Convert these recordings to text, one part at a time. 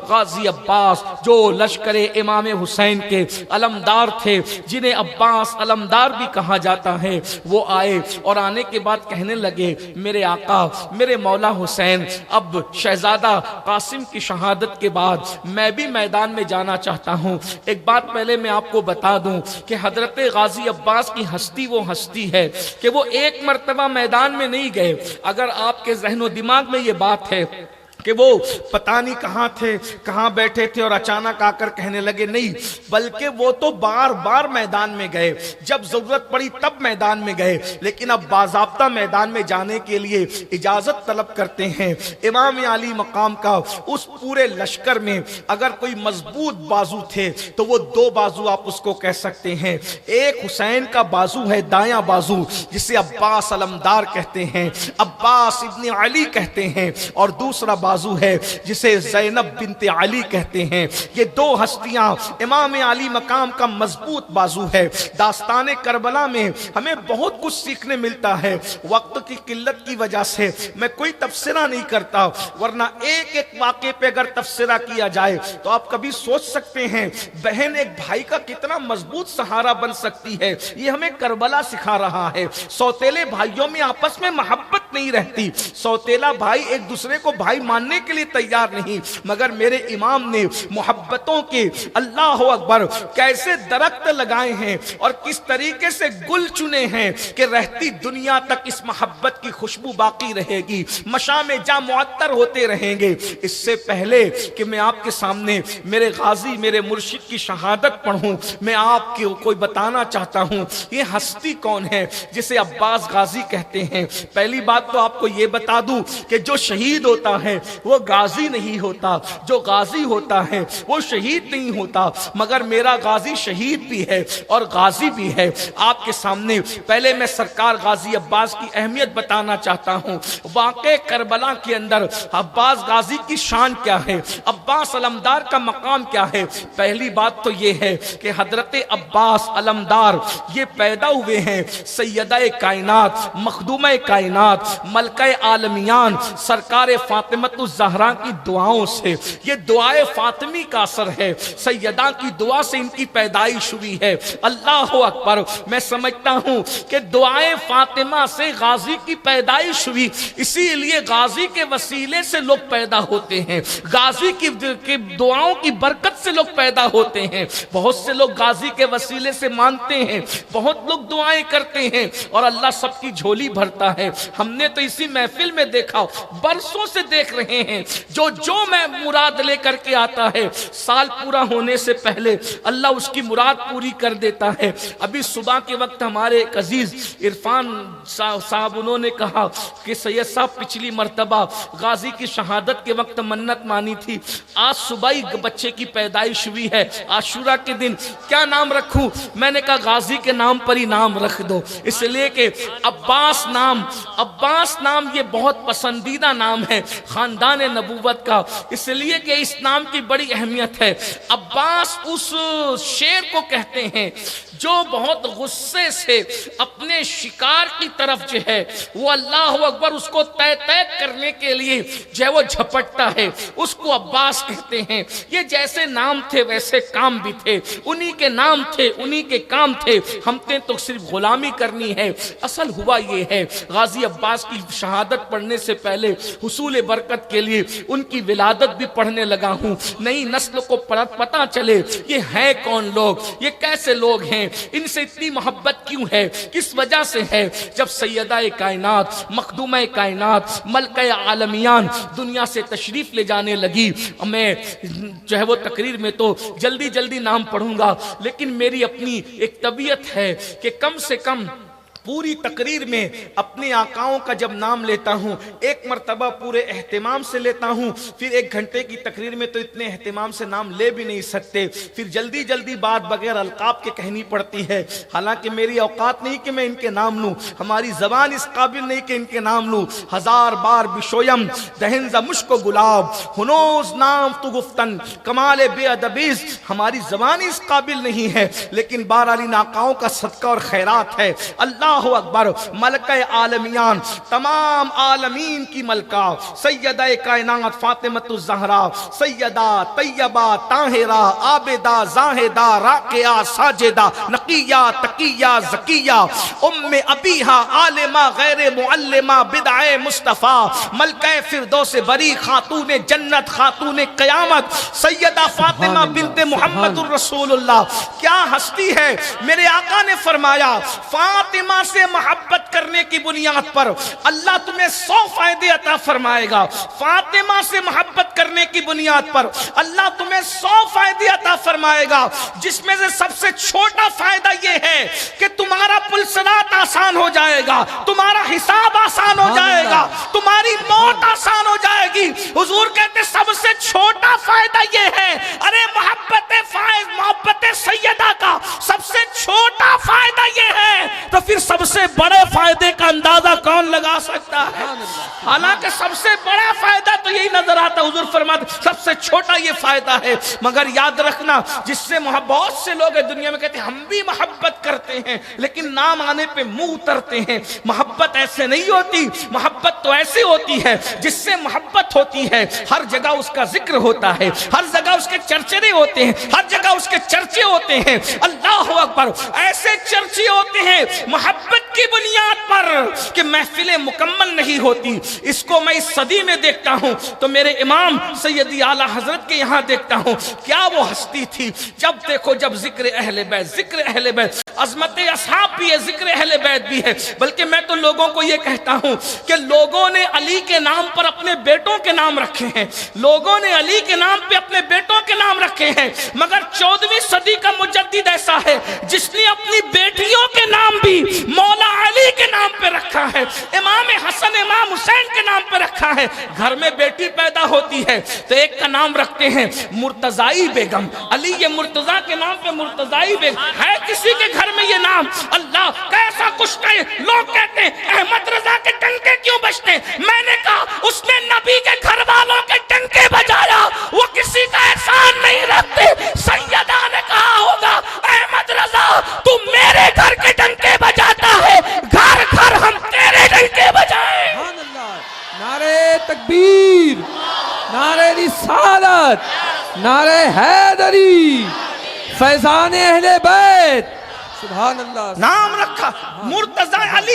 غازی عباس جو لشکر امام حسین کے علمدار تھے، جنہیں عباس علمدار بھی کہا جاتا ہے، وہ آئے اور آنے کے بعد کہنے لگے میرے آقا، میرے مولا حسین، اب شہزادہ قاسم کی شہادت کے بعد میں بھی میدان میں جانا چاہتا ہوں۔ ایک بات پہلے میں آپ کو بتا دوں کہ حضرت غازی عباس کی ہستی وہ ہستی ہے کہ وہ ایک مرتبہ میدان میں نہیں گئے۔ اگر آپ کے ذہن و دماغ میں یہ بات ہے کہ وہ پتہ نہیں کہاں تھے، کہاں بیٹھے تھے اور اچانک آ کر کہنے لگے، نہیں، بلکہ وہ تو بار بار میدان میں گئے، جب ضرورت پڑی تب میدان میں گئے، لیکن اب باضابطہ میدان میں جانے کے لیے اجازت طلب کرتے ہیں۔ امام علی مقام کا اس پورے لشکر میں اگر کوئی مضبوط بازو تھے تو وہ دو بازو آپ اس کو کہہ سکتے ہیں۔ ایک حسین کا بازو ہے دایاں بازو، جسے عباس علمدار کہتے ہیں، عباس ابن علی کہتے ہیں، اور دوسرا بازو ہے جسے زینب بنت علی کہتے ہیں۔ یہ دو ہستیاں امام علی مقام کا مضبوط بازو ہے۔ داستان کربلا میں ہمیں بہت کچھ سیکھنے ملتا ہے۔ وقت کی قلت کی وجہ سے میں کوئی تبصرہ نہیں کرتا، ورنہ ایک ایک واقعے پہ اگر تبصرہ کیا جائے تو آپ کبھی سوچ سکتے ہیں بہن ایک بھائی کا کتنا مضبوط سہارا بن سکتی ہے۔ یہ ہمیں کربلا سکھا رہا ہے۔ سوتیلے بھائیوں میں آپس میں محبت نہیں رہتی، سوتیلا بھائی ایک دوسرے کو بھائی ماننے کے لیے تیار نہیں، مگر میرے امام نے محبتوں کے اللہ اکبر کیسے درخت لگائے ہیں اور کس طریقے سے گل چنے ہیں کہ رہتی دنیا تک اس محبت کی خوشبو باقی رہے گی، مشام جاں معطر ہوتے رہیں گے۔ اس سے پہلے کہ میں آپ کے سامنے میرے غازی میرے مرشد کی شہادت پڑھوں، میں آپ کو کوئی بتانا چاہتا ہوں یہ ہستی کون ہے جسے عباس غازی کہتے ہیں۔ پہلی بات تو آپ کو یہ بتا دوں کہ جو شہید ہوتا ہے وہ غازی نہیں ہوتا، جو غازی ہوتا ہے وہ شہید نہیں ہوتا، مگر میرا غازی شہید بھی ہے اور غازی بھی ہے۔ آپ کے سامنے پہلے میں سرکار غازی عباس کی اہمیت بتانا چاہتا ہوں۔ واقع کربلا کے اندر عباس غازی کی شان کیا ہے، عباس علمدار کا مقام کیا ہے۔ پہلی بات تو یہ ہے کہ حضرت عباس علمدار یہ پیدا ہوئے ہیں سیدہ کائنات، مخدومہ کائنات، ملکہ عالمیان سرکار فاطمۃ الزہرا کی دعاؤں سے۔ یہ دعائے فاطمی کا اثر ہے، سیدہ کی دعا سے ان کی پیدائش ہوئی ہے۔ اللہ اکبر، میں سمجھتا ہوں کہ دعائے فاطمہ سے غازی کی پیدائش ہوئی، اسی لیے غازی کے وسیلے سے لوگ پیدا ہوتے ہیں، غازی کی دعاؤں کی برکت سے لوگ پیدا ہوتے ہیں۔ بہت سے لوگ غازی کے وسیلے سے مانتے ہیں، بہت لوگ دعائیں کرتے ہیں اور اللہ سب کی جھولی بھرتا ہے۔ ہم نے تو اسی محفل میں دیکھا، برسوں سے دیکھ رہے ہیں، جو میں مراد لے کر کے آتا ہے سال پورا ہونے سے پہلے اللہ اس کی مراد پوری کر دیتا ہے۔ ابھی صبح کے وقت ہمارے ایک عزیز عرفان صاحب انہوں نے کہا کہ سید صاحب پچھلی مرتبہ غازی کی شہادت کے وقت منت مانی تھی، آج صبح ہی بچے کی پیدائش ہوئی ہے، عاشورہ کے دن کیا نام رکھوں؟ میں نے کہا غازی کے نام پر ہی نام رکھ دو، اس لیے کہ عباس نام یہ بہت پسندیدہ نام ہے خاندان نبوت کا، اس لیے کہ اس نام کی بڑی اہمیت ہے۔ عباس اس شیر کو کہتے ہیں جو بہت غصے سے اپنے شکار کی طرف جو ہے وہ اللہ اکبر اس کو طے کرنے کے لیے جو ہے وہ جھپٹتا ہے، اس کو عباس کہتے ہیں۔ یہ جیسے نام تھے ویسے کام بھی تھے، انہی کے نام تھے انہی کے کام تھے، ہم نے تو صرف غلامی کرنی ہے۔ اصل ہوا یہ ہے غازی عباس کی شہادت پڑھنے سے پہلے حصول برکت کے لیے ان کی ولادت بھی پڑھنے لگا ہوں، نئی نسل کو پتہ چلے یہ ہیں کون لوگ، یہ کیسے لوگ ہیں، ان سے اتنی محبت کیوں ہے، کس وجہ سے ہے۔ جب سیدہ کائنات، مخدومہ کائنات، ملکہ عالمیان دنیا سے تشریف لے جانے لگی، میں جو ہے وہ تقریر میں تو جلدی نام پڑھوں گا، لیکن میری اپنی ایک طبیعت ہے کہ کم سے کم پوری تقریر میں اپنے آقاؤں کا جب نام لیتا ہوں ایک مرتبہ پورے اہتمام سے لیتا ہوں، پھر 1 گھنٹے کی تقریر میں تو اتنے اہتمام سے نام لے بھی نہیں سکتے، پھر جلدی بات بغیر القاب کے کہنی پڑتی ہے۔ حالانکہ میری اوقات نہیں کہ میں ان کے نام لوں، ہماری زبان اس قابل نہیں کہ ان کے نام لوں۔ 1000 بار بشویم دہن ز مشک و گلاب، ہنوز نام تو گفتن کمال بے ادبیز، ہماری زبان اس قابل نہیں ہے، لیکن بہرحال ان آقاؤں کا صدقہ اور خیرات ہے۔ اللہ اللہ اکبر، ملکہ عالمیان، تمام عالمین کی ملکہ، سیدہ کائنات فاطمۃ الزہرا، سیدہ طیبہ طاہرہ عابدہ زاہدہ راکعہ ساجدہ نقیہ تقیہ زکیہ، ام ابیہا عالمہ غیر معلمہ بدعہ مصطفیٰ، ملکہ فردوس بری، خاتون جنت، خاتون قیامت، سیدہ فاطمہ بنت محمد الرسول اللہ۔ کیا ہستی ہے! میرے آقا نے فرمایا فاطمہ سے محبت کرنے کی بنیاد پر اللہ تمہیں 100 فائدے عطا فرمائے گا، فاطمہ سے محبت کرنے کی بنیاد پر اللہ تمہیں 100 فائدے عطا فرمائے گا، جس میں سے سب سے چھوٹا فائدہ یہ ہے کہ تمہارا پلسرات آسان ہو جائے گا، تمہارا حساب آسان ہو جائے گا، تمہاری موت آسان ہو جائے گی۔ حضور کہتے سب سے چھوٹا فائدہ یہ ہے، ارے محبت سیدہ کا سب سے چھوٹا فائدہ یہ ہے، تو پھر سب سے بڑے فائدے کا اندازہ کون لگا سکتا ہے؟ حالانکہ سب سے بڑا فائدہ تو یہی نظر آتا، حضور فرماتے سب سے چھوٹا یہ فائدہ ہے۔ مگر یاد رکھنا، جس سے بہت سے لوگ دنیا میں کہتے ہیں ہم بھی محبت کرتے ہیں، لیکن نام آنے پہ منہ اترتے ہیں۔ محبت ایسے نہیں ہوتی، محبت تو ایسے ہوتی ہے جس سے محبت ہوتی ہے ہر جگہ اس کا ذکر ہوتا ہے، ہر جگہ اس کے چرچے ہوتے ہیں، ہر جگہ اس کے چرچے ہوتے ہیں۔ اللہ اکبر، ایسے چرچے ہوتے ہیں محبت کی بنیاد پر کہ محفلیں مکمل نہیں ہوتی۔ اس کو میں اس صدی میں دیکھتا ہوں تو میرے امام سیدی اعلیٰ حضرت کے یہاں دیکھتا ہوں، کیا وہ ہستی تھی! جب دیکھو جب ذکر اہل بیت، ذکر اہل بیت، عظمت اصحاب بھی ہے، ذکر اہل بیت بھی ہے۔ بلکہ میں تو لوگوں کو یہ کہتا ہوں کہ لوگوں نے علی کے نام پر اپنے بیٹوں کے نام رکھے ہیں، لوگوں نے علی کے نام پہ اپنے بیٹوں کے نام رکھے ہیں، مگر 14ویں صدی کا مجدد ایسا ہے جس نے اپنی بیٹیوں کے نام بھی مولا علی کے نام پہ رکھا ہے، امام حسن امام حسین کے نام پہ رکھا ہے۔ گھر میں بیٹی پیدا ہوتی ہے تو ایک کا نام رکھتے ہیں مرتضائی بیگم، علی یہ مرتضی کے نام پہ مرتضائی بیگم ہے۔ کسی کے گھر میں یہ نام، اللہ کیسا کچھ کہے، لوگ کہتے ہیں احمد رضا کے ٹنکے کیوں بجتے ہیں؟ میں نے کہا اس نے نبی کے گھر والوں کے ٹنکے بجایا، وہ کسی کا احسان نہیں رکھتے۔ سیدہ نے کہا ہوگا احمد رضا تو میرے گھر کے ٹنکے بجاتا ہے، گھر گھر ہم تیرے ٹنکے بجائیں۔ سبحان اللہ، نعرہ تکبیر، نعرہ رسالت، نعرہ حیدری، فیضان اہل بیت۔ سبحان اللہ، نام رکھا مرتضی علی،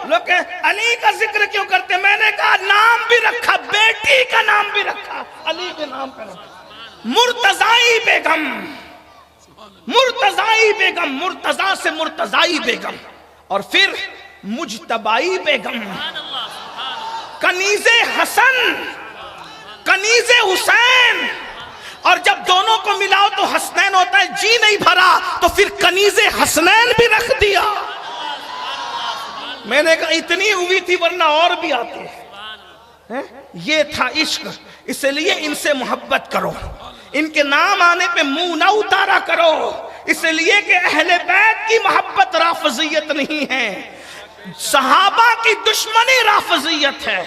لوگ علی کا ذکر کیوں کرتے؟ میں نے کہا نام بھی رکھا، بیٹی کا نام بھی رکھا، علی کے نام پر مرتضی بیگم، مرتضی بیگم، مرتضی سے مرتضی بیگم، اور پھر مجتبائی بیگم، کنیز حسن، کنیز حسین، اور جب دونوں کو ملاؤ تو حسنین ہوتا ہے، جی نہیں بھرا تو پھر کنیز حسنین بھی رکھ دیا۔ میں نے کہا اتنی ہوئی تھی ورنہ اور بھی آتی ہے۔ یہ تھا عشق، اس لیے ان سے محبت کرو، ان کے نام آنے پہ منہ نہ اتارا کرو، اس لیے کہ اہل بیت کی محبت رافضیت نہیں ہے، صحابہ کی دشمنی رافضیت ہے۔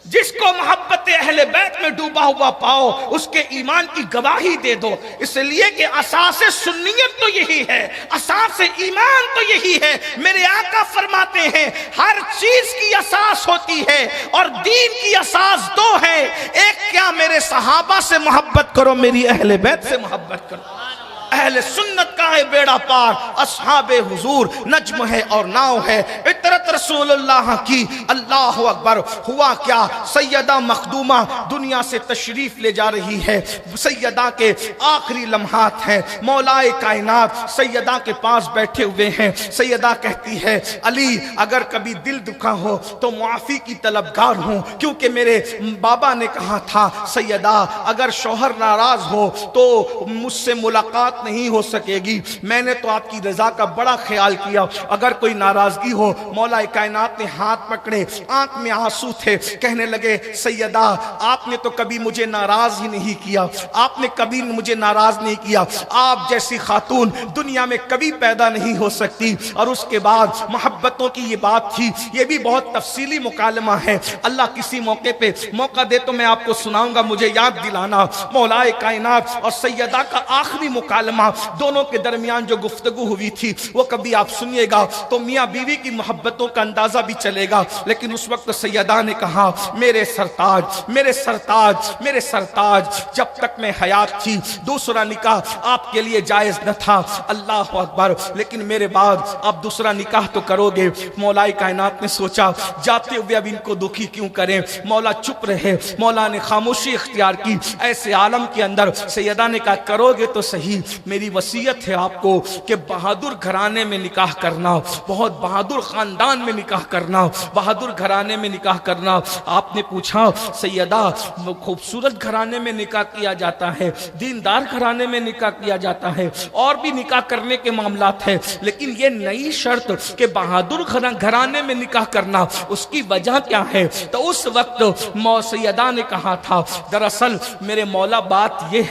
جس کو محبت اہل بیت میں ڈوبا ہوا پاؤ اس کے ایمان کی گواہی دے دو، اس لیے کہ اساس سنیت تو یہی ہے، اساس ایمان تو یہی ہے۔ میرے آقا فرماتے ہیں ہر چیز کی اساس ہوتی ہے اور دین کی اساس دو ہے، ایک کیا میرے صحابہ سے محبت کرو، میری اہل بیت سے محبت کرو۔ اہل سنت کا ہے بیڑا پار، اصحاب حضور نجم ہے اور ناؤ ہے، عطرت رسول اللہ کی۔ اللہ اکبر، ہوا کیا، سیدہ مخدومہ دنیا سے تشریف لے جا رہی ہے، سیدہ کے آخری لمحات ہیں، مولا کائنات سیدہ کے پاس بیٹھے ہوئے ہیں۔ سیدہ کہتی ہے علی اگر کبھی دل دکھا ہو تو معافی کی طلبگار ہوں، کیونکہ میرے بابا نے کہا تھا سیدہ اگر شوہر ناراض ہو تو مجھ سے ملاقات نہیں ہو سکے گی، میں نے تو آپ کی رضا کا بڑا خیال کیا، اگر کوئی ناراضگی ہو۔ مولا کائنات نے ہاتھ پکڑے، آنکھ میں آنسو تھے، کہنے لگے سیدہ آپ نے تو کبھی مجھے ناراض ہی نہیں کیا، آپ نے کبھی مجھے ناراض نہیں کیا، آپ جیسی خاتون دنیا میں کبھی پیدا نہیں ہو سکتی۔ اور اس کے بعد محبتوں کی یہ بات تھی، یہ بھی بہت تفصیلی مکالمہ ہے، اللہ کسی موقع پہ موقع دے تو میں آپ کو سناؤں گا، مجھے یاد دلانا۔ مولا کائنات اور سیدہ کا آخری مکالمہ، دونوں کے درمیان جو گفتگو ہوئی تھی وہ کبھی آپ سنیے گا تو میاں بیوی کی محبتوں کا اندازہ بھی چلے گا. لیکن اس وقت سیدہ نے کہا میرے سرتاج میرے سرتاج میرے سرتاج، جب تک میں حیات تھی دوسرا نکاح آپ کے لیے جائز نہ تھا. اللہ اکبر. لیکن میرے بعد آپ دوسرا نکاح تو کرو گے. مولا کائنات نے سوچا جاتے ہوئے اب ان کو دکھی کیوں کریں. مولا چپ رہے. مولا نے خاموشی اختیار کی. ایسے عالم کے اندر سیدہ نے کہا کرو گے تو صحیح، میری وصیت ہے آپ کو کہ بہادر گھرانے میں نکاح کرنا، بہت بہادر خاندان میں نکاح کرنا، بہادر گھرانے میں نکاح کرنا. آپ نے پوچھا سیدہ خوبصورت گھرانے میں نکاح کیا جاتا ہے، دیندار گھرانے میں نکاح کیا جاتا ہے، اور بھی نکاح کرنے کے معاملات ہیں، لیکن یہ نئی شرط کہ بہادر گھرانے میں نکاح کرنا، اس کی وجہ کیا ہے؟ تو اس وقت سیدہ نے کہا تھا دراصل میرے مولا بات یہ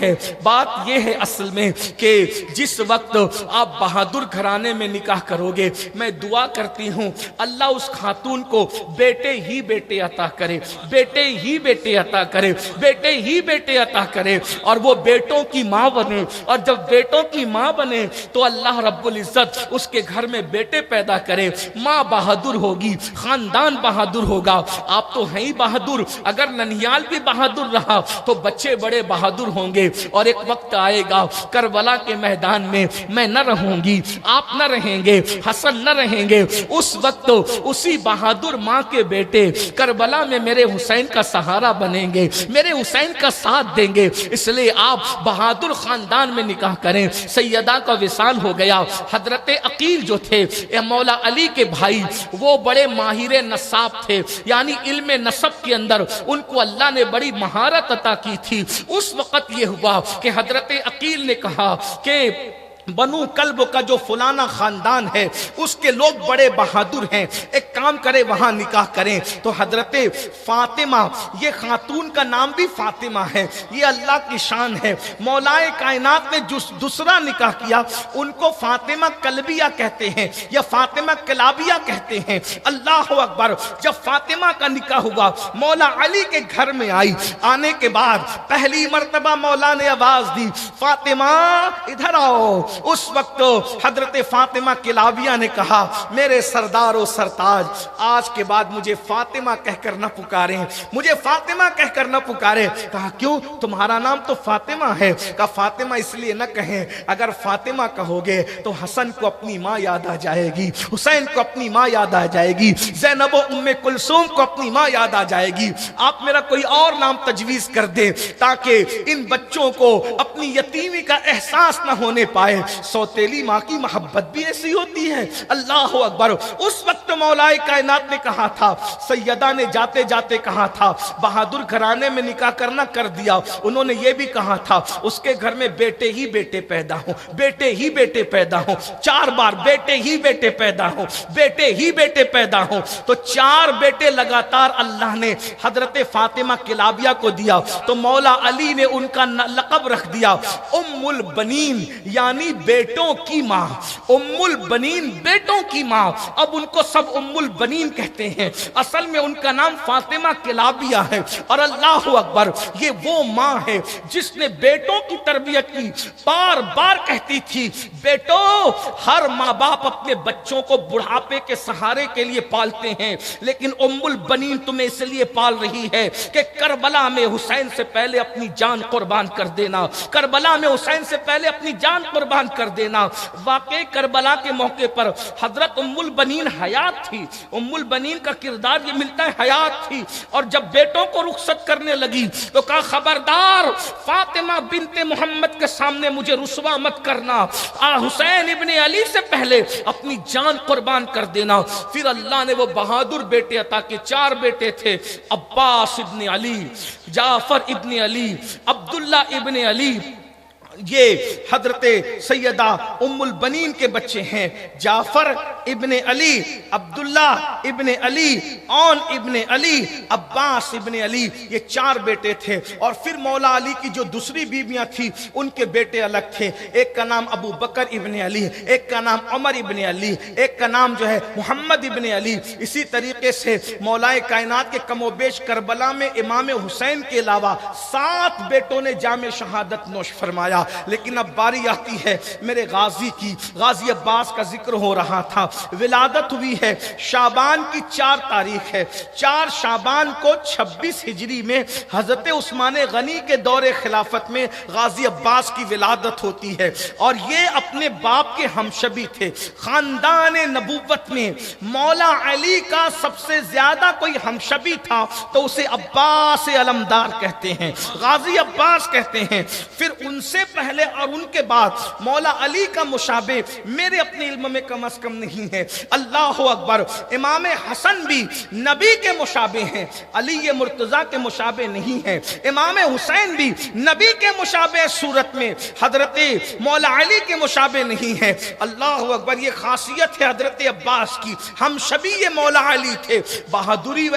ہے اصل میں کہ جس وقت آپ بہادر گھرانے میں نکاح کرو گے میں دعا کرتی ہوں اللہ اس خاتون کو بیٹے ہی بیٹے عطا کرے، بیٹے ہی بیٹے عطا کرے، بیٹے ہی بیٹے عطا کرے، اور وہ بیٹوں کی ماں بنے. اور جب بیٹوں کی ماں بنے تو اللہ رب العزت اس کے گھر میں بیٹے پیدا کرے. ماں بہادر ہوگی، خاندان بہادر ہوگا. آپ تو ہیں ہی بہادر، اگر ننیال بھی بہادر رہا تو بچے بڑے بہادر ہوں گے. اور ایک وقت آئے گا کربلا کے میدان میں میں نہ رہوں گی، آپ نہ رہیں گے، حسن نہ رہیں گے. اس وقت اسی بہادر ماں کے بیٹے کربلا میں میرے حسین کا سہارا بنیں گے، میرے حسین کا ساتھ دیں گے. اس لیے آپ بہادر خاندان میں نکاح کریں. سیدہ کا وصال ہو گیا. حضرت عقیل جو تھے مولا علی کے بھائی، وہ بڑے ماہر نصاب تھے، یعنی علم نسب کے اندر ان کو اللہ نے بڑی مہارت عطا کی تھی. اس وقت یہ ہوا کہ حضرت عقیل نے کہا کہ بنو کلب کا جو فلانا خاندان ہے اس کے لوگ بڑے بہادر ہیں، ایک کام کرے وہاں نکاح کریں. تو حضرت فاطمہ، یہ خاتون کا نام بھی فاطمہ ہے، یہ اللہ کی شان ہے. مولائے کائنات نے جو دوسرا نکاح کیا ان کو فاطمہ کلبیہ کہتے ہیں یا فاطمہ کلابیہ کہتے ہیں. اللہ اکبر. جب فاطمہ کا نکاح ہوا مولا علی کے گھر میں آئی، آنے کے بعد پہلی مرتبہ مولا نے آواز دی فاطمہ ادھر آؤ. اس وقت حضرت فاطمہ کلابیہ نے کہا میرے سردار و سرتاج آج کے بعد مجھے فاطمہ کہہ کر نہ پکاریں، مجھے فاطمہ کہہ کر نہ پکاریں. کہا کیوں؟ تمہارا نام تو فاطمہ ہے. کہا فاطمہ اس لیے نہ کہیں، اگر فاطمہ کہو گے تو حسن کو اپنی ماں یاد آ جائے گی، حسین کو اپنی ماں یاد آ جائے گی، زینب و ام کلثوم کو اپنی ماں یاد آ جائے گی. آپ میرا کوئی اور نام تجویز کر دیں تاکہ ان بچوں کو اپنی یتیمی کا احساس نہ ہونے پائے. سوتیلی ماں کی محبت بھی ایسی ہوتی ہے. اللہ اکبر. اس وقت مولا کائنات نے کہا تھا، سیدہ نے جاتے جاتے کہا تھا بہادر گھرانے میں نکاح کرنا کر دیا. انہوں نے یہ بھی کہا تھا اس کے گھر میں بیٹے ہی بیٹے پیدا ہوں، بیٹے ہی بیٹے پیدا ہوں. 4 بار بیٹے ہی بیٹے پیدا ہوں، بیٹے ہی بیٹے پیدا ہوں. تو 4 بیٹے لگاتار اللہ نے حضرت فاطمہ کلابیہ کو دیا. تو مولا علی نے ان کا لقب رکھ دیا ام البنین، یعنی بیٹوں کی ماں. ام البنین بیٹوں کی ماں. اب ان کو سب ام البنین کہتے ہیں، اصل میں ان کا نام فاطمہ کلابیہ ہے. اور اللہ اکبر، یہ وہ ماں ہے جس نے بیٹوں کی تربیت کی. بار بار کہتی تھی بیٹو، ہر ماں باپ اپنے بچوں کو بڑھاپے کے سہارے کے لیے پالتے ہیں، لیکن ام البنین تمہیں اس لیے پال رہی ہے کہ کربلا میں حسین سے پہلے اپنی جان قربان کر دینا، کربلا میں حسین سے پہلے اپنی جان قربان کر دینا. واقعی کربلا کے موقع پر حضرت ام البنین حیات تھی. ام البنین کا کردار یہ ملتا ہے حیات تھی. اور جب بیٹوں کو رخصت کرنے لگی تو کہا خبردار فاطمہ بنت محمد کے سامنے مجھے رسوا مت کرنا، حسین ابن علی سے پہلے اپنی جان قربان کر دینا. پھر اللہ نے وہ بہادر بیٹے عطا کیے. 4 بیٹے تھے، عباس ابن علی، جعفر ابن علی، عبداللہ ابن علی. یہ حضرت سیدہ ام البنین کے بچے ہیں. جعفر ابن علی، عبداللہ ابن علی، اون ابن علی، عباس ابن علی. یہ 4 بیٹے تھے. اور پھر مولا علی کی جو دوسری بیویاں تھی ان کے بیٹے الگ تھے. ایک کا نام ابو بکر ابن علی، ایک کا نام عمر ابن علی، ایک کا نام جو ہے محمد ابن علی. اسی طریقے سے مولا کائنات کے کم و بیش کربلا میں امام حسین کے علاوہ 7 بیٹوں نے جام شہادت نوش فرمایا. لیکن اب باری آتی ہے میرے غازی کی. غازی عباس کا ذکر ہو رہا تھا. ولادت ہوئی ہے شعبان کی 4 تاریخ ہے. 4 شعبان کو 26 ہجری میں حضرت عثمان غنی کے دور خلافت میں غازی عباس کی ولادت ہوتی ہے. اور یہ اپنے باپ کے ہمشبی تھے. خاندان نبوت میں مولا علی کا سب سے زیادہ کوئی ہمشبی تھا تو اسے عباس علمدار کہتے ہیں, غازی عباس کہتے ہیں. پھر ان سے پہلے اور ان کے بعد مولا علی کا مشابہ میرے اپنے علم میں کم از کم نہیں ہے. اللہ اکبر. امام حسن بھی نبی کے مشابہ ہیں, علی مرتضیٰ کے مشابہ نہیں ہیں. امام حسین بھی نبی کے مشابہ صورت میں, حضرت مولا علی کے مشابہ نہیں ہیں. اللہ اکبر. یہ خاصیت ہے حضرت عباس کی, ہم شبی مولا علی تھے. بہادری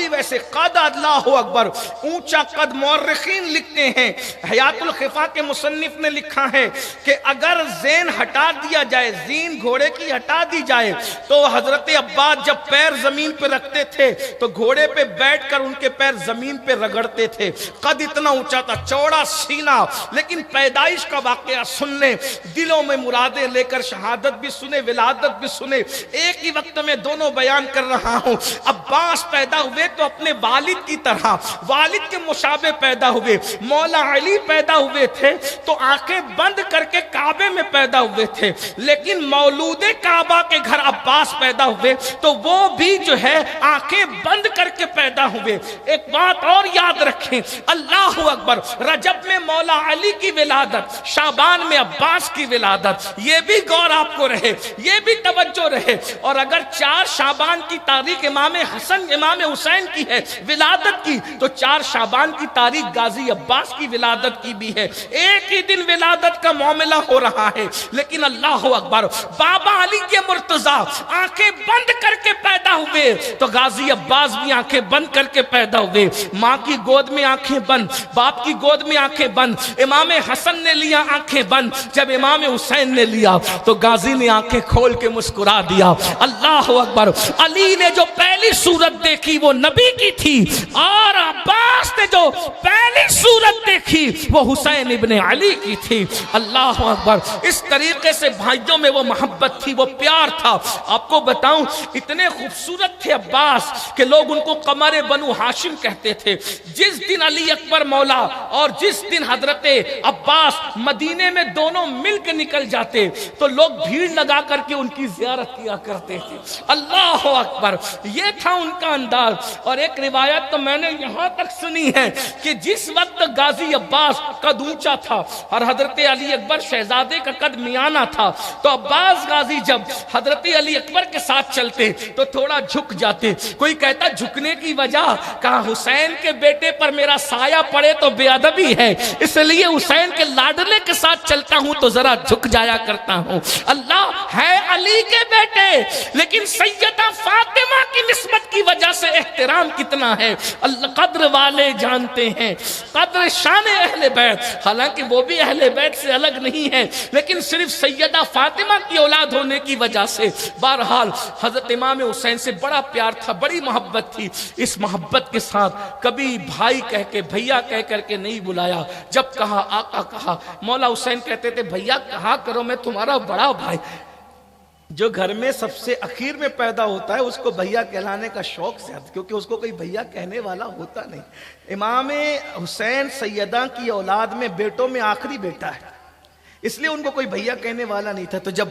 ویسے قد. اللہ اکبر. اونچا قد. مورخین لکھتے ہیں, حیات الخفا کے مصنف نے لکھا ہے کہ اگر زین ہٹا دیا جائے, زین گھوڑے کی ہٹا دی جائے, تو حضرت عباس جب پیر زمین پہ رکھتے تھے تو گھوڑے پہ بیٹھ کر ان کے پیر زمین پہ رگڑتے تھے. قد اتنا اونچا تھا, چوڑا سینہ. لیکن پیدائش کا واقعہ سننے, دلوں میں مرادیں لے کر شہادت بھی سنے, ولادت بھی سنے, ایک ہی وقت میں دونوں بیان کر رہا ہوں. عباس پیدا ہوئے تو اپنے والد کی طرح, والد کے مشابہ پیدا ہوئے. مولا علی پیدا ہوئے تھے تو آنکھیں بند کر کے کعبے میں پیدا ہوئے تھے, لیکن مولود کعبہ کے گھر عباس پیدا ہوئے تو وہ بھی جو ہے آنکھیں بند کر کے پیدا ہوئے. ایک بات اور یاد رکھیں, اللہ اکبر. رجب میں مولا علی کی ولادت, شعبان میں عباس کی ولادت. یہ بھی غور آپ کو رہے, یہ بھی توجہ رہے. اور اگر 4 شعبان کی تاریخ امام حسن امام حسین کی ہے ولادت کی, تو 4 شعبان کی تاریخ غازی عباس کی ولادت کی بھی ہے. ایک ہی دن ولادت کا معاملہ ہو رہا ہے. لیکن اللہ اکبر, بابا علی کے مرتضیٰ آنکھیں بند کر کے پیدا ہوئے تو غازی عباس بھی آنکھیں بند کر کے پیدا ہوئے. ماں کی گود میں آنکھیں بند, باپ کی گود میں آنکھیں بند. امام حسن نے لیا آنکھیں بند, جب امام حسین نے لیا تو غازی نے آنکھیں کھول کے مسکرا دیا. اللہ اکبر. علی نے جو پہلی صورت دیکھی وہ نبی کی تھی, اور عباس نے جو پہلی صورت دیکھی وہ حسین ابن علی کی تھی. اللہ اکبر. اس طریقے سے بھائیوں میں وہ محبت تھی, وہ پیار تھا. آپ کو بتاؤں اتنے خوبصورت تھے عباس کہ لوگ ان کو قمر بنو ہاشم کہتے تھے. جس دن علی اکبر مولا اور جس دن حضرت عباس مدینے میں دونوں مل کے نکل جاتے تو لوگ بھیڑ لگا کر کے ان کی زیارت کیا کرتے تھے. اللہ اکبر. یہ تھا ان کا انداز. اور ایک روایت تو میں نے یہاں تک سنی ہے کہ جس وقت غازی عباس قد اونچا تھا اور حضرت علی اکبر شہزادے کا قد میانہ تھا, تو عباس غازی جب حضرت علی اکبر کے ساتھ چلتے تو تھوڑا جھک جاتے. کوئی کہتا جھکنے کی وجہ, کہا حسین کے بیٹے پر میرا سایہ پڑے تو بے ادبی ہے, اس لیے حسین کے لاڈلے کے ساتھ چلتا ہوں تو ذرا جھک جایا کرتا ہوں. اللہ ہے علی کے بیٹے, لیکن سیدہ فاطمہ کی نسبت کی وجہ سے احترام کتنا ہے اللہ قدر والے جانتے ہیں. قدر شان اہل بیت, حالانکہ وہ بھی اہل بیت سے الگ نہیں ہے, لیکن صرف سیدہ فاطمہ کی اولاد ہونے کی وجہ سے. بہرحال حضرت امام حسین سے بڑا پیار تھا, بڑی محبت تھی. اس محبت کے ساتھ کبھی بھائی کہہ کے, بھیا کہہ کر کے نہیں بلایا. جب کہا آقا کہا. مولا حسین کہتے تھے بھیا کہا کرو, میں تمہارا بڑا بھائی. جو گھر میں سب سے اخیر میں پیدا ہوتا ہے اس کو بھیا کہلانے کا شوق سے, کیونکہ اس کو کوئی بھیا کہنے والا ہوتا نہیں. امام حسین سیدہ کی اولاد میں بیٹوں میں آخری بیٹا ہے, اس لیے ان کو کوئی بھیا کہنے والا نہیں تھا. تو جب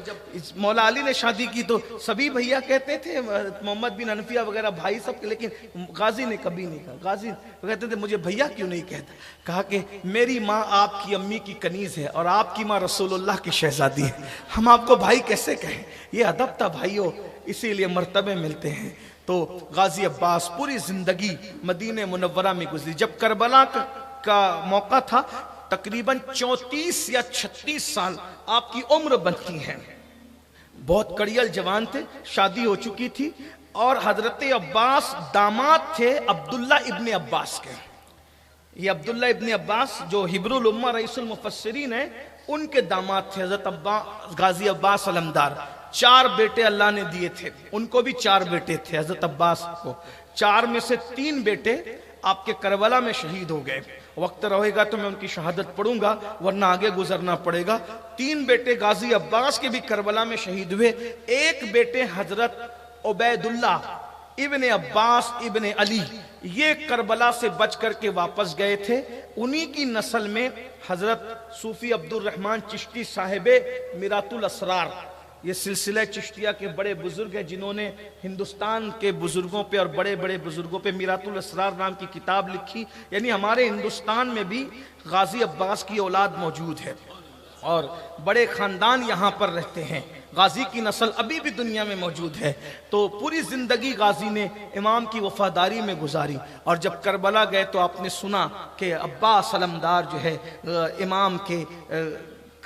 مولا علی نے شادی کی تو سبھی بھیا کہتے تھے, محمد بن حنفیہ وغیرہ بھائی سب, لیکن غازی نے کبھی نہیں کہا. غازی کہتے تھے مجھے بھیا کیوں نہیں کہتا. کہا کہ میری ماں آپ کی امی کی کنیز ہے اور آپ کی ماں رسول اللہ کی شہزادی ہے, ہم آپ کو بھائی کیسے کہیں. یہ ادب تھا بھائیوں, اسی لیے مرتبے ملتے ہیں. تو غازی عباس پوری زندگی مدینہ منورہ میں گزری. جب کربلا کا موقع تھا تقریباً 34 یا 36 سال آپ کی عمر بنتی ہے. بہت کڑیل جوان تھے, شادی ہو چکی تھی, اور حضرت عباس داماد تھے عبداللہ ابن عباس کے. یہ عبداللہ ابن عباس جو حبر الامہ رئیس المفسرین ہیں ان کے داماد تھے حضرت غازی عباس علمدار. 4 بیٹے اللہ نے دیے تھے, ان کو بھی 4 بیٹے تھے حضرت عباس کو. 4 میں سے 3 بیٹے آپ کے کربلا میں شہید ہو گئے. وقت رہے گا تو میں ان کی شہادت پڑھوں گا ورنہ آگے گزرنا پڑے گا. 3 بیٹے غازی عباس کے بھی کربلا میں شہید ہوئے. ایک بیٹے حضرت عبید اللہ ابن عباس ابن علی یہ کربلا سے بچ کر کے واپس گئے تھے. انہی کی نسل میں حضرت صوفی عبد الرحمن چشتی صاحب میرات الاسرار، یہ سلسلہ چشتیہ کے بڑے بزرگ ہیں جنہوں نے ہندوستان کے بزرگوں پہ اور بڑے بڑے بزرگوں پہ میرات الاسرار نام کی کتاب لکھی. یعنی ہمارے ہندوستان میں بھی غازی عباس کی اولاد موجود ہے اور بڑے خاندان یہاں پر رہتے ہیں. غازی کی نسل ابھی بھی دنیا میں موجود ہے. تو پوری زندگی غازی نے امام کی وفاداری میں گزاری اور جب کربلا گئے تو آپ نے سنا کہ عباس علمدار جو ہے امام کے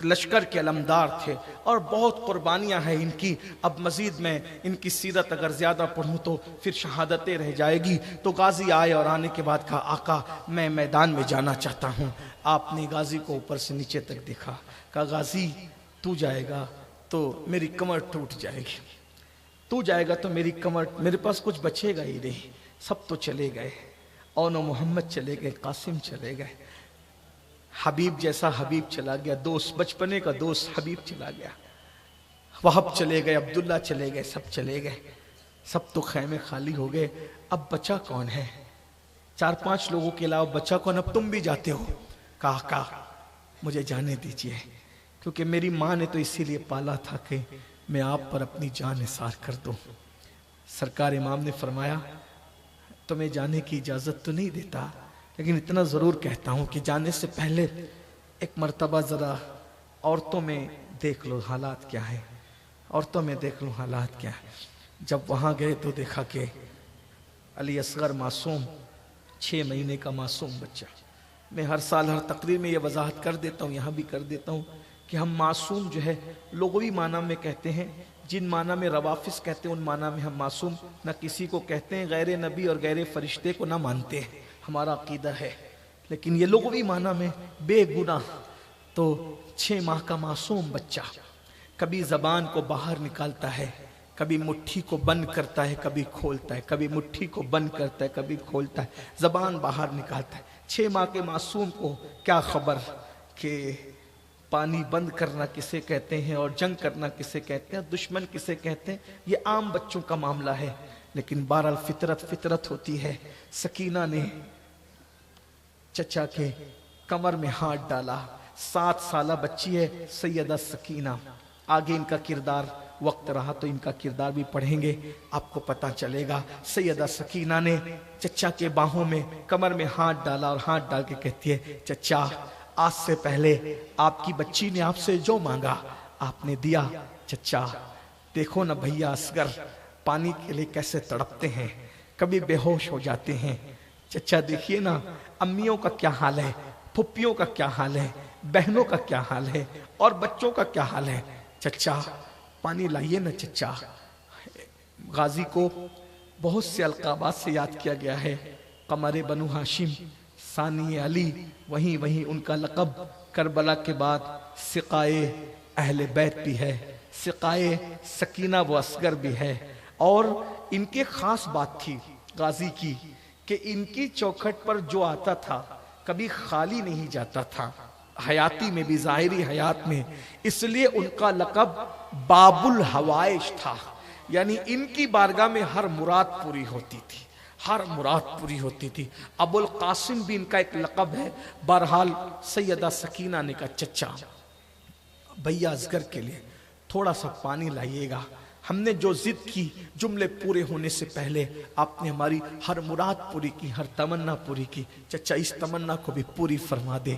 لشکر کے علمدار تھے اور بہت قربانیاں ہیں ان کی. اب مزید میں ان کی سیرت اگر زیادہ پڑھوں تو پھر شہادتیں رہ جائے گی. تو غازی آئے اور آنے کے بعد کہا آقا میں میدان میں جانا چاہتا ہوں. آپ نے غازی کو اوپر سے نیچے تک دیکھا، کہا غازی تو جائے گا تو میری کمر ٹوٹ جائے گی، تو جائے گا تو میری کمر، میرے پاس کچھ بچے گا ہی نہیں. سب تو چلے گئے، اون و محمد چلے گئے، قاسم چلے گئے، حبیب جیسا حبیب چلا گیا، دوست بچپنے کا دوست حبیب چلا گیا، وہب چلے گئے، عبداللہ چلے گئے، سب چلے گئے، سب تو خیمے خالی ہو گئے. اب بچہ کون ہے؟ 4-5 لوگوں کے علاوہ بچہ کون؟ اب تم بھی جاتے ہو. کہا مجھے جانے دیجئے، کیونکہ میری ماں نے تو اسی لیے پالا تھا کہ میں آپ پر اپنی جان نثار کر دوں. سرکار امام نے فرمایا تمہیں جانے کی اجازت تو نہیں دیتا، لیکن اتنا ضرور کہتا ہوں کہ جانے سے پہلے ایک مرتبہ ذرا عورتوں میں دیکھ لو حالات کیا ہیں، عورتوں میں دیکھ لو حالات کیا ہیں. جب وہاں گئے تو دیکھا کہ علی اصغر معصوم 6 مہینے کا معصوم بچہ. میں ہر سال ہر تقریر میں یہ وضاحت کر دیتا ہوں، یہاں بھی کر دیتا ہوں کہ ہم معصوم جو ہے لغوی معنی میں کہتے ہیں، جن معنی میں روافظ کہتے ہیں ان معنی میں ہم معصوم نہ کسی کو کہتے ہیں، غیر نبی اور غیر فرشتے کو نہ مانتے ہیں، ہمارا عقیدہ ہے. لیکن یہ لغوی معنی میں بے گناہ. تو 6 ماہ کا معصوم بچہ کبھی زبان کو باہر نکالتا ہے، کبھی مٹھی کو بند کرتا ہے، کبھی کھولتا ہے، کبھی مٹھی کو بند کرتا ہے، کبھی کھولتا ہے، زبان باہر نکالتا ہے. 6 ماہ کے معصوم کو کیا خبر کہ پانی بند کرنا کسے کہتے ہیں اور جنگ کرنا کسے کہتے ہیں، دشمن کسے کہتے ہیں. یہ عام بچوں کا معاملہ ہے. لیکن بہرحال فطرت ہوتی ہے. سکینہ نے چچا کے کمر میں ہاتھ ڈالا. 7 سالہ بچی ہے سیدہ سکینہ. آگے ان کا کردار وقت رہا تو ان کا کردار بھی پڑھیں گے، آپ کو پتہ چلے گا. سیدہ سکینہ نے چچا کے باہوں میں کمر میں ہاتھ ڈالا اور ہاتھ ڈال کے کہتی ہے چچا آج سے پہلے آپ کی بچی نے آپ سے جو مانگا آپ نے دیا. چچا دیکھو نا بھیا اصغر پانی کے لیے کیسے تڑپتے ہیں، کبھی بے ہوش ہو جاتے ہیں. چچا دیکھیے نا امیوں کا کیا حال ہے، پھپھیوں کا کیا حال ہے، بہنوں کا کیا حال ہے اور بچوں کا کیا حال ہے. چچا پانی لائیے نا چچا. غازی کو بہت سے القابات سے یاد کیا گیا ہے. قمر بنو ہاشم، ثانی علی، وہیں ان کا لقب کربلا کے بعد سقائے اہل بیت بھی ہے، سقائے سکینہ و اصغر بھی ہے. اور ان کے خاص بات تھی غازی کی کہ ان کی چوکھٹ پر جو آتا تھا کبھی خالی نہیں جاتا تھا، حیاتی میں بھی ظاہری حیات میں. اس لیے ان کا لقب باب الحوائج تھا. یعنی ان کی بارگاہ میں ہر مراد پوری ہوتی تھی، ہر مراد پوری ہوتی تھی. ابو القاسم بھی ان کا ایک لقب ہے. بہرحال سیدہ سکینہ نے کہا چچا بھیا اصغر کے لیے تھوڑا سا پانی لائیے گا، ہم نے جو ضد کی جملے پورے ہونے سے پہلے آپ نے ہماری ہر مراد پوری کی، ہر تمنا پوری کی. چچا اس تمنا کو بھی پوری فرما دے.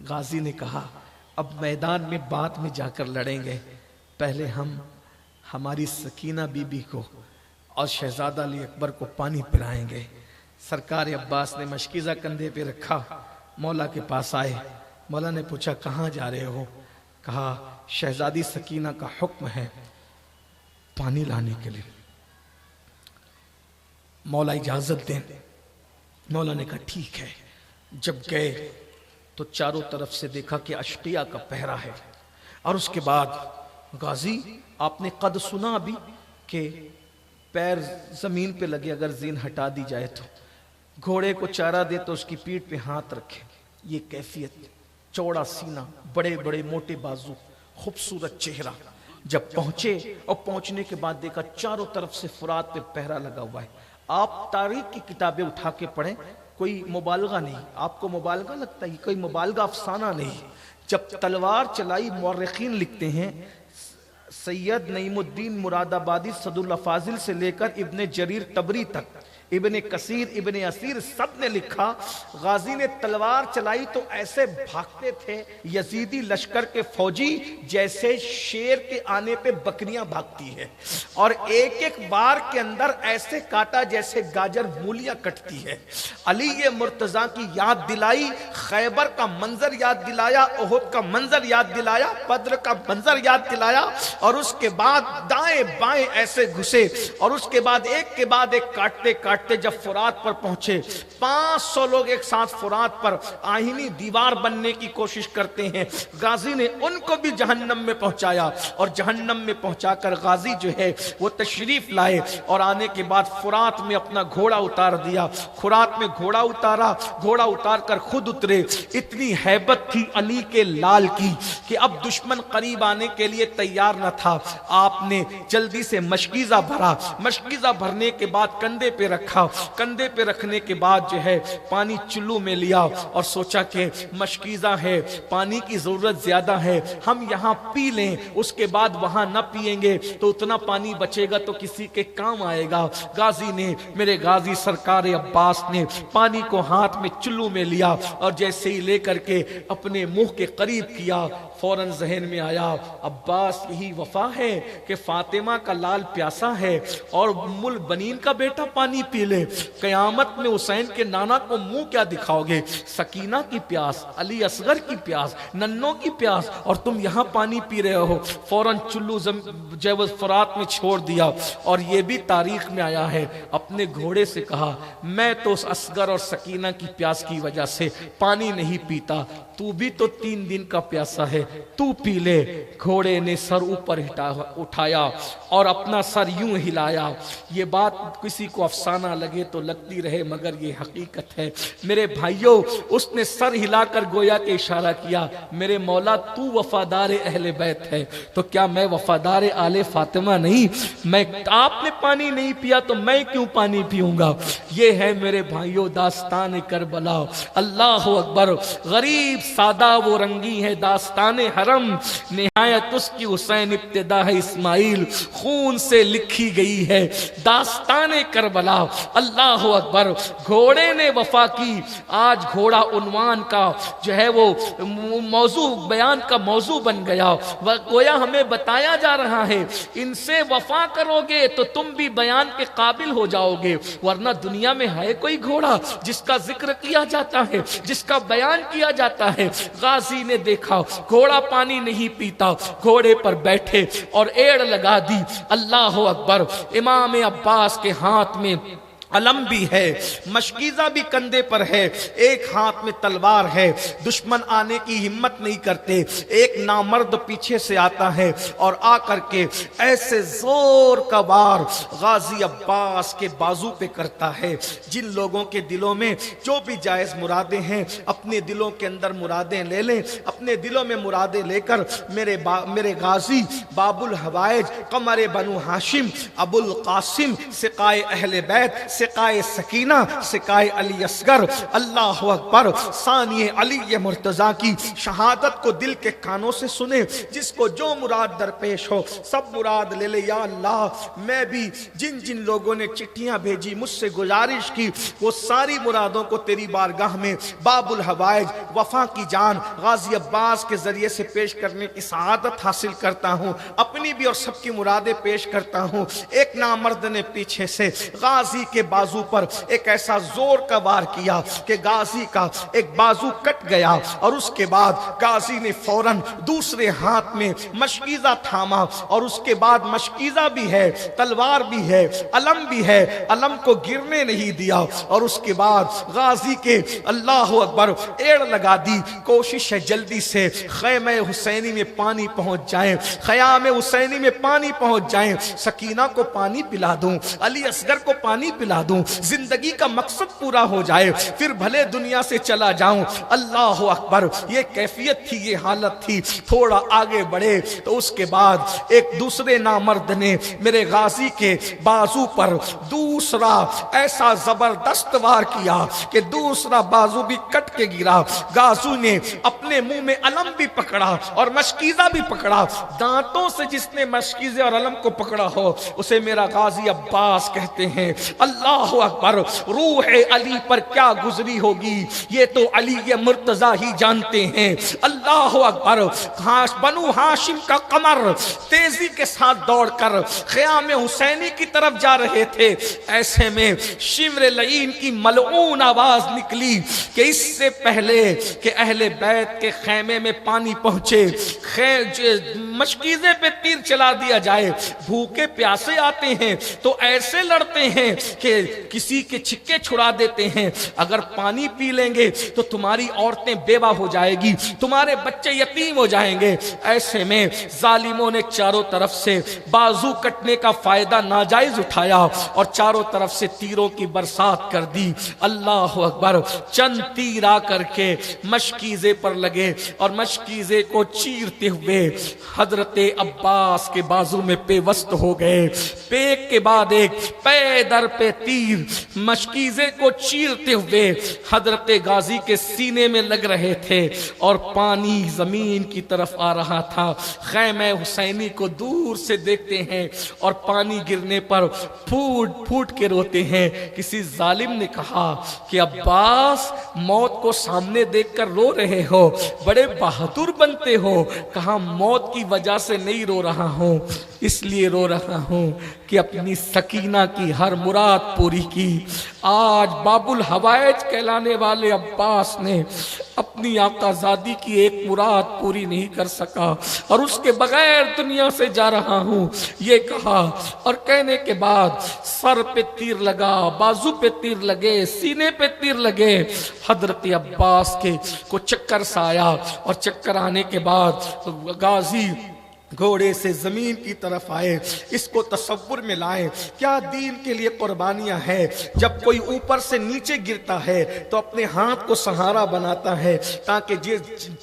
غازی نے کہا اب میدان میں بعد میں جا کر لڑیں گے، پہلے ہم ہماری سکینہ بی بی کو اور شہزادہ علی اکبر کو پانی پلائیں گے. سرکار عباس نے مشکیزہ کندھے پہ رکھا، مولا کے پاس آئے. مولا نے پوچھا کہاں جا رہے ہو؟ کہا شہزادی سکینہ کا حکم ہے پانی لانے کے لیے. مولا اجازت دیں. مولا نے کہا ٹھیک ہے. جب گئے تو چاروں طرف سے دیکھا کہ اشقیاء کا پہرا ہے. اور اس کے بعد غازی آپ نے قد سنا بھی کہ پیر زمین پہ لگے اگر زین ہٹا دی جائے تو گھوڑے کو چارہ دے تو اس کی پیٹھ پہ ہاتھ رکھے، یہ کیفیت، چوڑا سینہ، بڑے بڑے موٹے بازو، خوبصورت چہرہ. جب پہنچے اور پہنچنے کے بعد دیکھا چاروں طرف سے فرات پہ پہرا لگا ہوا ہے. آپ تاریخ کی کتابیں اٹھا کے پڑھیں، کوئی مبالغہ نہیں. آپ کو مبالغہ لگتا ہے، کوئی مبالغہ افسانہ نہیں. جب تلوار چلائی، مورخین لکھتے ہیں سید نعیم الدین مراد آبادی صد اللہ فاضل سے لے کر ابن جریر طبری تک، ابن کثیر، ابن اسیر، سب نے لکھا غازی نے تلوار چلائی تو ایسے بھاگتے تھے یزیدی لشکر کے فوجی جیسے شیر کے آنے پہ بکریاں بھاگتی ہے، اور ایک ایک بار کے اندر ایسے کاٹا جیسے گاجر مولیاں کٹتی ہے. علی مرتضیٰ کی یاد دلائی، خیبر کا منظر یاد دلایا، احد کا منظر یاد دلایا، بدر کا منظر یاد دلایا، اور اس کے بعد دائیں بائیں ایسے گھسے، اور اس کے بعد ایک کے بعد ایک کاٹتے کاٹتے جب فرات پر پہنچے، 500 لوگ ایک ساتھ فرات پر آہنی دیوار بننے کی کوشش کرتے ہیں. غازی نے ان کو بھی جہنم میں پہنچایا، اور جہنم میں پہنچا کر غازی جو ہے وہ تشریف لائے، اور آنے کے بعد فرات میں اپنا گھوڑا اتار دیا. فرات میں گھوڑا اتارا، گھوڑا اتار کر خود اترے. اتنی ہیبت تھی علی کے لال کی کہ اب دشمن قریب آنے کے لیے تیار نہ تھا. آپ نے جلدی سے مشکیزہ بھرا، مشکیزہ بھرنے کے بعد کندھے پہ رکھا، کندھے پہ رکھنے کے بعد جو ہے پانی چلو میں لیا، اور سوچا کہ مشکیزہ ہے، پانی کی ضرورت زیادہ ہے، ہم یہاں پی لیں، اس کے بعد وہاں نہ پیئیں گے تو اتنا پانی بچے گا تو کسی کے کام آئے گا. غازی نے، میرے غازی سرکار عباس نے پانی کو ہاتھ میں چلو میں لیا، اور جیسے ہی لے کر کے اپنے منہ کے قریب کیا، فوراً ذہن میں آیا عباس یہی وفا ہے کہ فاطمہ کا لال پیاسا ہے اور ام البنین کا بیٹا پانی پی لے. قیامت میں حسین کے نانا کو منہ کیا دکھاؤ گے؟ سکینہ کی پیاس، علی اصغر کی پیاس، ننوں کی پیاس، اور تم یہاں پانی پی رہے ہو. فوراً چلو جیوز فرات میں چھوڑ دیا. اور یہ بھی تاریخ میں آیا ہے، اپنے گھوڑے سے کہا میں تو اس اصغر اور سکینہ کی پیاس کی وجہ سے پانی نہیں پیتا، تو بھی تو 3 دن کا پیاسا ہے، تو پی لے. گھوڑے نے سر اوپر اٹھایا اور اپنا سر یوں ہلایا. یہ بات کسی کو افسانہ لگے تو لگتی رہے، مگر یہ حقیقت ہے میرے بھائیوں. اس نے سر ہلا کر گویا کہ اشارہ کیا میرے مولا تو وفادار اہل بیت ہے، تو کیا میں وفادار آل فاطمہ نہیں؟ میں آپ نے پانی نہیں پیا تو میں کیوں پانی پیوں گا؟ یہ ہے میرے بھائیوں داستان کربلا. اللہ اکبر. غریب سادہ وہ رنگی ہے داستان حرم، نہایت اس کی حسین ابتدا ہے اسماعیل، خون سے لکھی گئی ہے داستان کربلا. اللہ اکبر. گھوڑے نے وفا کی. آج گھوڑا عنوان کا جو ہے وہ موضوع، بیان کا موضوع بن گیا. گویا ہمیں بتایا جا رہا ہے ان سے وفا کرو گے تو تم بھی بیان کے قابل ہو جاؤ گے، ورنہ دنیا میں ہے کوئی گھوڑا جس کا ذکر کیا جاتا ہے، جس کا بیان کیا جاتا ہے؟ غازی نے دیکھا گھوڑا پانی نہیں پیتا، گھوڑے پر بیٹھے اور ایڑ لگا دی. اللہ اکبر. امام عباس کے ہاتھ میں علم بھی ہے، مشکیزہ بھی کندھے پر ہے، ایک ہاتھ میں تلوار ہے. دشمن آنے کی ہمت نہیں کرتے. ایک نامرد پیچھے سے آتا ہے اور آ کر کے ایسے زور کا وار غازی عباس کے بازو پہ کرتا ہے. جن لوگوں کے دلوں میں جو بھی جائز مرادیں ہیں اپنے دلوں کے اندر مرادیں لے لیں، اپنے دلوں میں مرادیں لے کر میرے غازی باب الحوائج، قمر بنو ہاشم، ابو القاسم، سقائے اہل بیت، سقائے سکینہ، سقائے علی اصغر، اللہ اکبر، ثانی علی مرتضیٰ کی شہادت کو دل کے کانوں سے سنے. جس کو جو مراد درپیش ہو سب مراد لے لے. یا اللہ میں بھی جن لوگوں نے چٹھیاں بھیجی، مجھ سے گزارش کی، وہ ساری مرادوں کو تیری بارگاہ میں باب الحوائج، وفا کی جان غازی عباس کے ذریعے سے پیش کرنے کی سعادت حاصل کرتا ہوں. اپنی بھی اور سب کی مرادیں پیش کرتا ہوں. ایک نامرد نے پیچھے سے غازی کے بازو پر ایک ایسا زور کا وار کیا کہ غازی کا ایک بازو کٹ گیا، اور اس کے بعد غازی نے فوراً دوسرے ہاتھ میں مشکیزہ تھاما، اور اس کے بعد مشکیزہ بھی ہے، تلوار بھی ہے، علم بھی ہے، علم کو گرنے نہیں دیا. اور اس کے بعد غازی کے اللہ اکبر ایڑ لگا دی. کوشش ہے جلدی سے خیمہ حسینی میں پانی پہنچ جائیں، خیام حسینی میں پانی پہنچ جائیں، سکینہ کو پانی پلا دوں، علی اصغر کو پانی پلا دلا دوں, زندگی کا مقصد پورا ہو جائے, پھر بھلے دنیا سے چلا جاؤں. اللہ اکبر, یہ کیفیت تھی, یہ حالت تھی. تھوڑا آگے بڑھے تو اس کے بعد ایک دوسرے نامرد نے میرے غازی کے بازو پر دوسرا ایسا زبردست وار کیا کہ دوسرا بازو بھی کٹ کے گرا. غازی نے اپنے منہ میں علم بھی پکڑا اور مشکیزہ بھی پکڑا. دانتوں سے جس نے مشکیزے اور علم کو پکڑا ہو اسے میرا غازی عباس کہتے ہیں. اللہ اکبر, روح علی پر کیا گزری ہوگی یہ تو علی مرتضیٰ ہی جانتے ہیں. اللہ اکبر, بنو ہاشم کا قمر تیزی کے ساتھ دوڑ کر خیام حسینی کی طرف جا رہے تھے. ایسے میں شمر لعین کی ملعون آواز نکلی کہ اس سے پہلے کہ اہل بیت کے خیمے میں پانی پہنچے, مشکیزے پہ تیر چلا دیا جائے. بھوکے پیاسے آتے ہیں تو ایسے لڑتے ہیں کہ کسی کے چھکے چھڑا دیتے ہیں. اگر پانی پی لیں گے تو تمہاری عورتیں بیوہ ہو جائے گی, تمہارے بچے یتیم ہو جائیں گے. ایسے میں ظالموں نے چاروں طرف سے بازو کٹنے کا فائدہ ناجائز اٹھایا اور چاروں طرف سے تیروں کی برسات کر دی. اللہ اکبر, چند تیر آ کر کے مشکیزے پر لگے اور مشکیزے کو چیرتے ہوئے حضرت عباس کے بازو میں پیوست ہو گئے. پیک کے بعد ایک, پے در پہ تیر مشکیزے کو چیرتے ہوئے حضرت غازی کے سینے میں لگ رہے تھے اور پانی زمین کی طرف آ رہا تھا. خیمہ حسینی کو دور سے دیکھتے ہیں اور پانی گرنے پر پھوٹ پھوٹ کے روتے ہیں. کسی ظالم نے کہا کہ عباس, موت کو سامنے دیکھ کر رو رہے ہو, بڑے بہادر بنتے ہو. کہا موت کی وجہ سے نہیں رو رہا ہوں, اس لیے رو رہا ہوں کہ اپنی سکینہ کی ہر مراد پوری کی. آج باب الحوائج کہلانے والے عباس نے اپنی آقا زادی کی ایک مراد پوری نہیں کر سکا اور اس کے بغیر دنیا سے جا رہا ہوں, یہ کہا. اور کہنے کے بعد سر پہ تیر لگا, بازو پہ تیر لگے, سینے پہ تیر لگے. حضرت عباس کے کو چکر سا آیا اور چکر آنے کے بعد غازی گھوڑے سے زمین کی طرف آئے. اس کو تصور میں لائیں, کیا دین کے لیے قربانیاں ہیں. جب کوئی اوپر سے نیچے گرتا ہے تو اپنے ہاتھ کو سہارا بناتا ہے تاکہ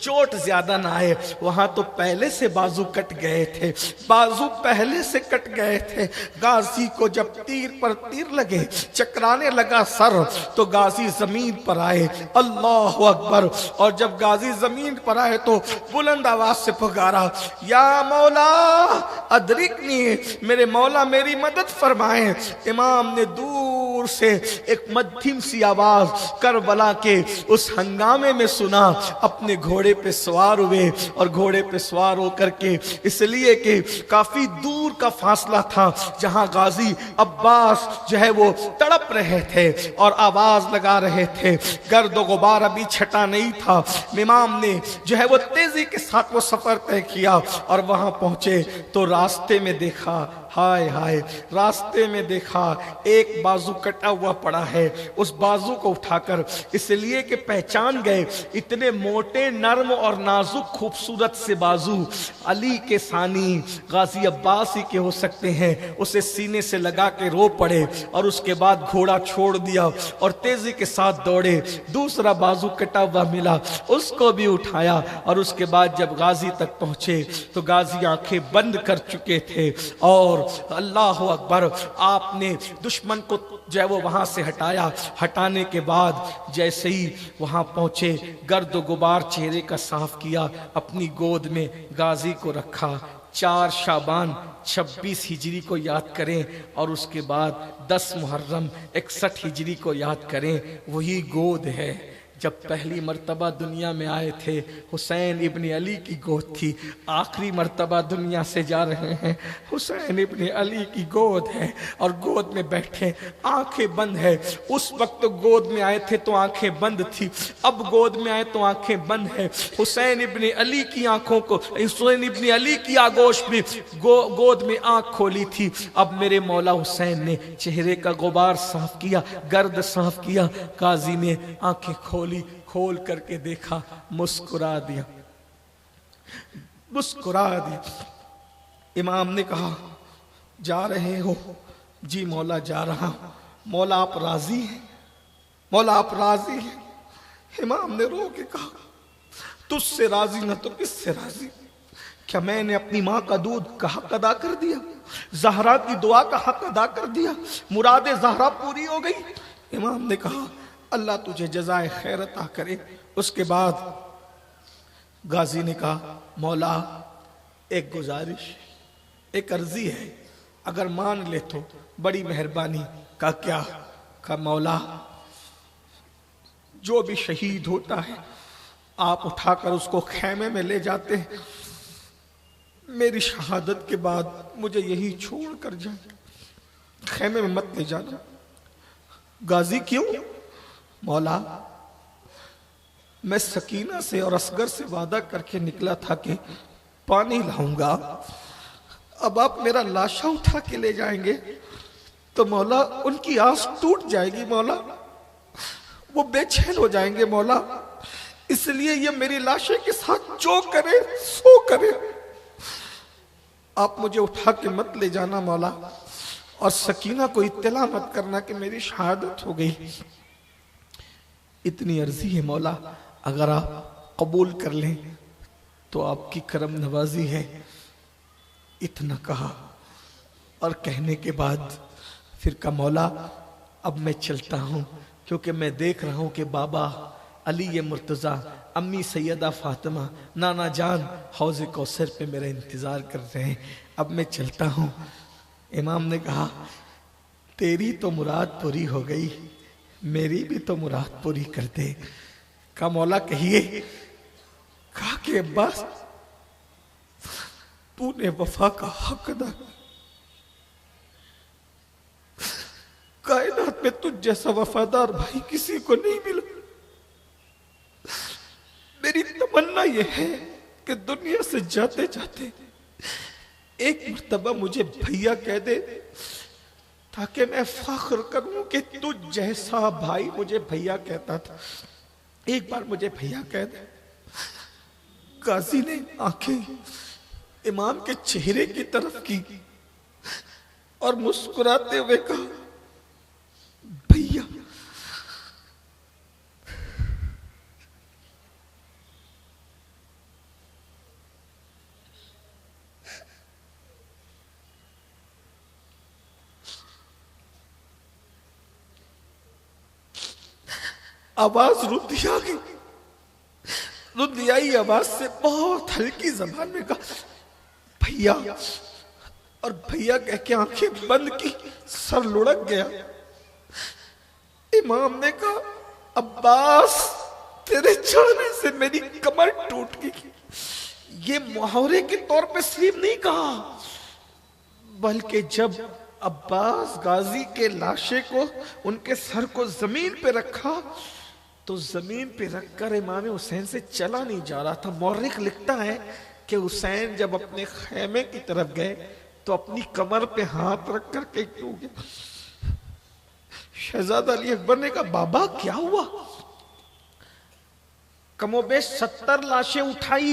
چوٹ زیادہ نہ آئے. وہاں تو پہلے سے بازو کٹ گئے تھے, بازو پہلے سے کٹ گئے تھے. غازی کو جب تیر پر تیر لگے, چکرانے لگا سر, تو غازی زمین پر آئے. اللہ اکبر. اور جب غازی زمین پر آئے تو بلند آواز سے پکارا, یا مولا ادرکنی, میرے مولا میری مدد فرمائیں. امام نے دور سے ایک مدھم سی آواز کربلا کے اس ہنگامے میں سنا. اپنے گھوڑے پہ سوار ہوئے اور گھوڑے پہ سوار ہو کر کے, اس لیے کہ کافی دور کا فاصلہ تھا جہاں غازی عباس جو ہے وہ تڑپ رہے تھے اور آواز لگا رہے تھے. گرد و غبار ابھی چھٹا نہیں تھا. امام نے جو ہے وہ تیزی کے ساتھ وہ سفر طے کیا اور وہاں پہنچے تو راستے میں دیکھا, ہائے ہائے, راستے میں دیکھا ایک بازو کٹا ہوا پڑا ہے. اس بازو کو اٹھا کر, اس لیے کہ پہچان گئے اتنے موٹے, نرم اور نازک خوبصورت سے بازو علی کے ثانی غازی عباس ہی کے ہو سکتے ہیں. اسے سینے سے لگا کے رو پڑے اور اس کے بعد گھوڑا چھوڑ دیا اور تیزی کے ساتھ دوڑے. دوسرا بازو کٹا ہوا ملا, اس کو بھی اٹھایا اور اس کے بعد جب غازی تک پہنچے تو غازی آنکھیں بند کر چکے تھے. اور اللہ اکبر, آپ نے دشمن کو جو ہے وہ وہاں سے ہٹایا. ہٹانے کے بعد جیسے ہی وہاں پہنچے, گرد و غبار چہرے کا صاف کیا, اپنی گود میں غازی کو رکھا. 4 شعبان 26 ہجری کو یاد کریں اور اس کے بعد 10 محرم 61 ہجری کو یاد کریں. وہی گود ہے جب پہلی مرتبہ دنیا میں آئے تھے. حسین ابن علی کی گود تھی. آخری مرتبہ دنیا سے جا رہے ہیں, حسین ابن علی کی گود ہے اور گود میں بیٹھے, آنکھیں بند ہے. اس وقت گود میں آئے تھے تو آنکھیں بند تھی, اب گود میں آئے تو آنکھیں بند ہے. حسین ابن علی کی آنکھوں کو, حسین ابن علی کی آگوش میں گود میں آنکھ کھولی تھی. اب میرے مولا حسین نے چہرے کا غبار صاف کیا, گرد صاف کیا. قاضی نے آنکھیں کھول کر کے دیکھا, مسکرا دیا, مسکرا دیا. امام نے کہا جا رہے ہو؟ جی مولا جا رہا ہوں. مولا آپ راضی ہیں؟ مولا آپ راضی ہیں؟ امام نے رو کے کہا تجھ سے راضی نہ تو کس سے راضی؟ کیا میں نے اپنی ماں کا دودھ کا حق ادا کر دیا؟ زہرا کی دعا کا حق ادا کر دیا؟ مراد زہرا پوری ہو گئی؟ امام نے کہا اللہ تجھے جزائے خیر عطا کرے۔ اس کے بعد غازی نے کہا مولا ایک گزارش، ایک عرضی ہے، اگر مان لے تو بڑی مہربانی۔ کہا کیا؟ کہا مولا جو بھی شہید ہوتا ہے آپ اٹھا کر اس کو خیمے میں لے جاتے ہیں، میری شہادت کے بعد مجھے یہی چھوڑ کر جائیں، خیمے میں مت لے جانا۔ غازی کیوں؟ مولا میں سکینہ سے اور اصغر سے وعدہ کر کے نکلا تھا کہ پانی لاؤں گا، اب آپ میرا لاشا اٹھا کے لے جائیں گے تو مولا ان کی آس ٹوٹ جائے گی، مولا وہ بے چین ہو جائیں گے مولا، اس لیے یہ میری لاشے کے ساتھ جو کرے سو کرے، آپ مجھے اٹھا کے مت لے جانا مولا، اور سکینہ کو اطلاع مت کرنا کہ میری شہادت ہو گئی۔ اتنی عرضی ہے مولا اگر آپ قبول کر لیں تو آپ کی کرم نوازی ہے۔ اتنا کہا اور کہنے کے بعد پھر کہا مولا اب میں چلتا ہوں، کیونکہ میں دیکھ رہا ہوں کہ بابا علی مرتضیٰ، امی سیدہ فاطمہ، نانا جان حوض کوثر پہ میرا انتظار کر رہے ہیں، اب میں چلتا ہوں۔ امام نے کہا تیری تو مراد پوری ہو گئی، میری بھی تو مراد پوری کر دے۔ کہا مولا کہیے۔ کہا کہ عباس تو نے وفا کا حق ادا کیا، کائنات میں تجھ جیسا وفادار بھائی کسی کو نہیں ملا، میری تمنا یہ ہے کہ دنیا سے جاتے جاتے ایک مرتبہ مجھے بھیا کہہ دے تاکہ میں فخر کروں کہ تجھ جیسا بھائی مجھے بھیا کہتا تھا، ایک بار مجھے بھیا کہہ دے۔ غازی نے آنکھیں امام کے چہرے کی طرف کی اور مسکراتے ہوئے کہا بھیا۔ آواز ردی آ گئی، ردی آئی آواز سے بہت ہلکی زبان میں کہا بھیا، اور بھیا کہہ کے آنکھیں بند کی، سر لڑک گیا۔ امام نے کہا عباس تیرے چڑھنے سے میری کمر ٹوٹ گئی۔ یہ محاورے کے طور پہ صرف نہیں کہا، بلکہ جب عباس غازی کے لاشے کو ان کے سر کو زمین پہ رکھا تو زمین پہ رکھ کر امام حسین سے چلا نہیں جا رہا تھا۔ مورخ لکھتا ہے کہ حسین جب اپنے خیمے کی طرف گئے تو اپنی کمر پہ ہاتھ رکھ کر کے کیوں گئے۔ شہزادہ علی اکبر نے کہا بابا کیا ہوا؟ کم و بیش 70 لاشیں اٹھائی،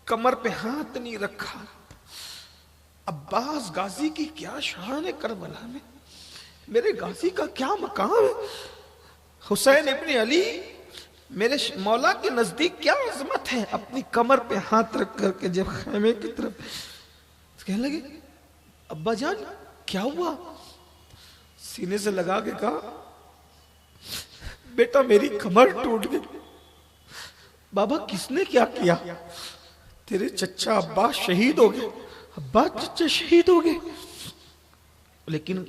کمر پہ ہاتھ نہیں رکھا۔ عباس غازی کی کیا شان ہے کربلا میں، میرے غازی کا کیا مقام ہے، حسین ابن علی میرے مولا کے نزدیک کیا عظمت ہے۔ اپنی کمر پہ ہاتھ رکھ کر کے جب خیمے کی طرف کہنے لگے ابا جان کیا ہوا؟ سینے سے لگا کے کہا بیٹا میری کمر ٹوٹ گئی۔ بابا کس نے کیا کیا؟ تیرے چچا عباس شہید ہو گئے، عباس چچا شہید ہو گئے۔ لیکن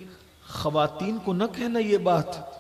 خواتین کو نہ کہنا یہ بات،